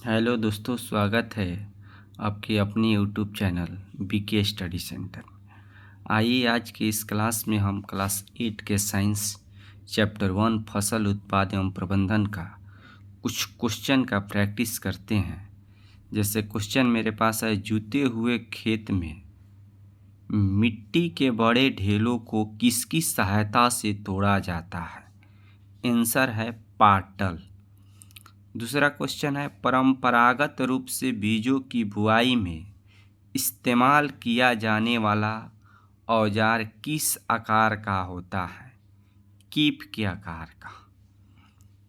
Hello दोस्तों, स्वागत है आपके अपनी YouTube channel BK study centre में। आइए आज के इस क्लास में हम क्लास 8 के साइंस चैप्टर 1 फसल उत्पाद एवं प्रबंधन का कुछ क्वेश्चन का प्रैक्टिस करते हैं। जैसे क्वेश्चन मेरे पास है, जुते हुए खेत में मिट्टी के बड़े ढेलों को किसकी सहायता से तोड़ा जाता है? आंसर है पाटल। दूसरा क्वेश्चन है, परंपरागत रूप से बीजों की बुआई में इस्तेमाल किया जाने वाला औजार किस आकार का होता है? कीप के आकार का।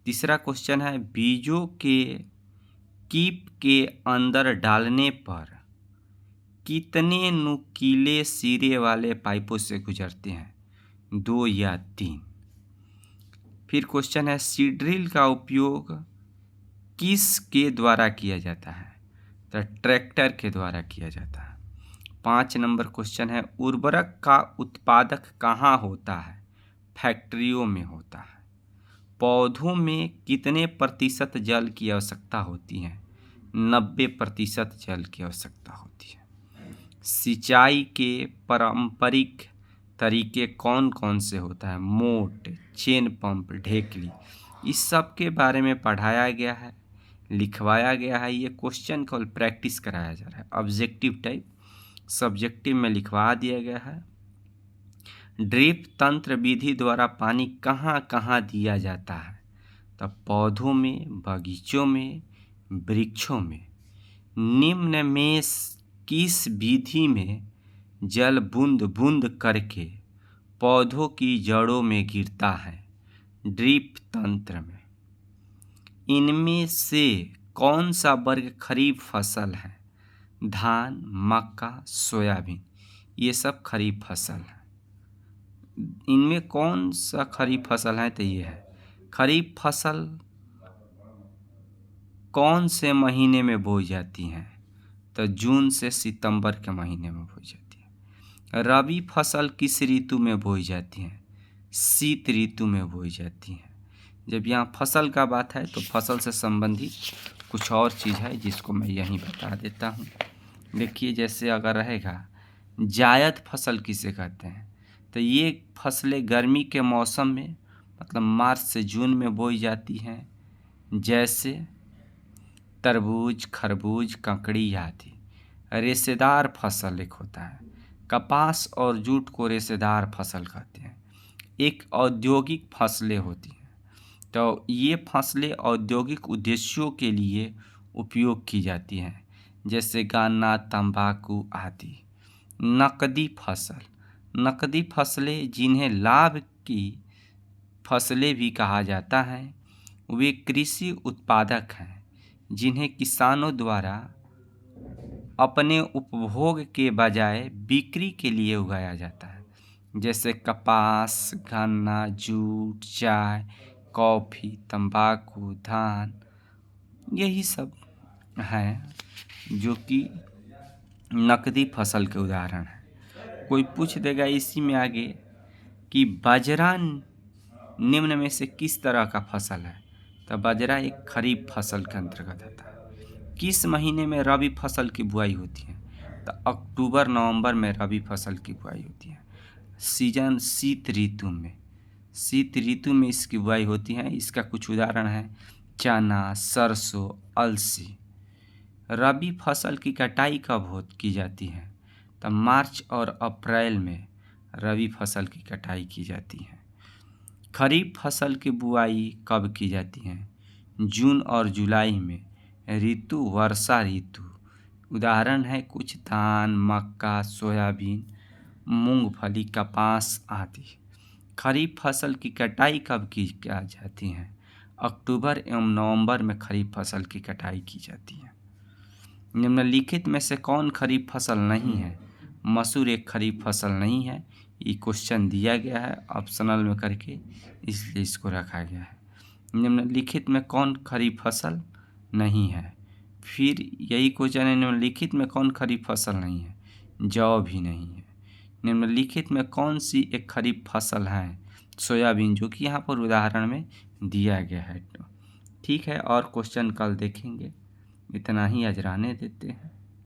तीसरा क्वेश्चन है, बीजों के कीप के अंदर डालने पर कितने नुकीले सिरे वाले पाइपों से गुजरते हैं? 2 या 3। फिर क्वेश्चन है, सीड्रिल का उपयोग किस के द्वारा किया जाता है? तो ट्रैक्टर के द्वारा किया जाता है। 5 नंबर क्वेश्चन है, उर्वरक का उत्पादक कहाँ होता है? फैक्ट्रियों में होता है। पौधों में कितने प्रतिशत जल की आवश्यकता होती है? 90% जल की आवश्यकता होती है। सिंचाई के पारंपरिक तरीके कौन कौन से होता है? मोट, चेन पंप, ढेकली। इस सब के बारे में पढ़ाया गया है, लिखवाया गया है। ये क्वेश्चन को प्रैक्टिस कराया जा रहा है। ऑब्जेक्टिव टाइप सब्जेक्टिव में लिखवा दिया गया है। ड्रिप तंत्र विधि द्वारा पानी कहाँ कहाँ दिया जाता है? तो पौधों में, बगीचों में, वृक्षों में। निम्न में किस विधि में जल बूंद बूंद करके पौधों की जड़ों में गिरता है? ड्रिप तंत्र में। इनमें से कौन सा वर्ग खरीफ फसल है? धान, मक्का, सोयाबीन। ये सब खरीफ फसल है। इनमें कौन सा खरीफ फसल है? तो ये है। खरीफ फसल कौन से महीने में बोई जाती हैं? तो जून से सितंबर के महीने में बोई जाती है। रबी फसल किस ऋतु में बोई जाती है? शीत ऋतु में बोई जाती है। जब यहाँ फसल का बात है तो फसल से संबंधित कुछ और चीज़ है जिसको मैं यहीं बता देता हूँ। देखिए, जैसे अगर रहेगा जायद फसल किसे कहते हैं? तो ये फसलें गर्मी के मौसम में मतलब मार्च से जून में बोई जाती हैं, जैसे तरबूज, खरबूज, ककड़ी आदि। रेशेदार फसल एक होता है। कपास और जूट को रेशेदार फसल कहते हैं। एक औद्योगिक फसलें होती हैं। तो ये फसलें औद्योगिक उद्देश्यों के लिए उपयोग की जाती हैं, जैसे गन्ना, तंबाकू आदि। नकदी फसल, नकदी फसलें जिन्हें लाभ की फसलें भी कहा जाता है, वे कृषि उत्पादक हैं जिन्हें किसानों द्वारा अपने उपभोग के बजाय बिक्री के लिए उगाया जाता है, जैसे कपास, गन्ना, जूट, चाय, कॉफ़ी, तंबाकू, धान। यही सब हैं जो कि नकदी फसल के उदाहरण हैं। कोई पूछ देगा इसी में आगे कि बाजरा निम्न में से किस तरह का फसल है? तो बाजरा एक खरीफ फसल के अंतर्गत आता है। किस महीने में रबी फसल की बुआई होती है? तो अक्टूबर नवंबर में रबी फसल की बुआई होती है। सीजन शीत ऋतु में, शीत ऋतु में इसकी बुआई होती है। इसका कुछ उदाहरण है चना, सरसों, अलसी। रबी फसल की कटाई कब की जाती है? तो मार्च और अप्रैल में रबी फसल की कटाई की जाती है। खरीफ फसल की बुआई कब की जाती है? जून और जुलाई में। ऋतु वर्षा ऋतु। उदाहरण है कुछ धान, मक्का, सोयाबीन, मूंगफली, कपास आदि। खरीफ फसल की कटाई कब की जाती है? अक्टूबर एवं नवंबर में खरीफ फसल की कटाई की जाती है। निम्नलिखित में से कौन खरीफ फसल नहीं है? मसूर एक खरीफ फसल नहीं है। ये क्वेश्चन दिया गया है ऑप्शनल में करके, इसलिए इसको रखा गया है। निम्नलिखित में कौन खरीफ फसल नहीं है? फिर यही क्वेश्चन है, निम्नलिखित में कौन खरीफ फसल नहीं है? जौ भी नहीं है। निम्नलिखित में कौन सी एक खरीफ फसल है? सोयाबीन, जो कि यहाँ पर उदाहरण में दिया गया है। ठीक है, और क्वेश्चन कल देखेंगे। इतना ही आज रहने देते हैं।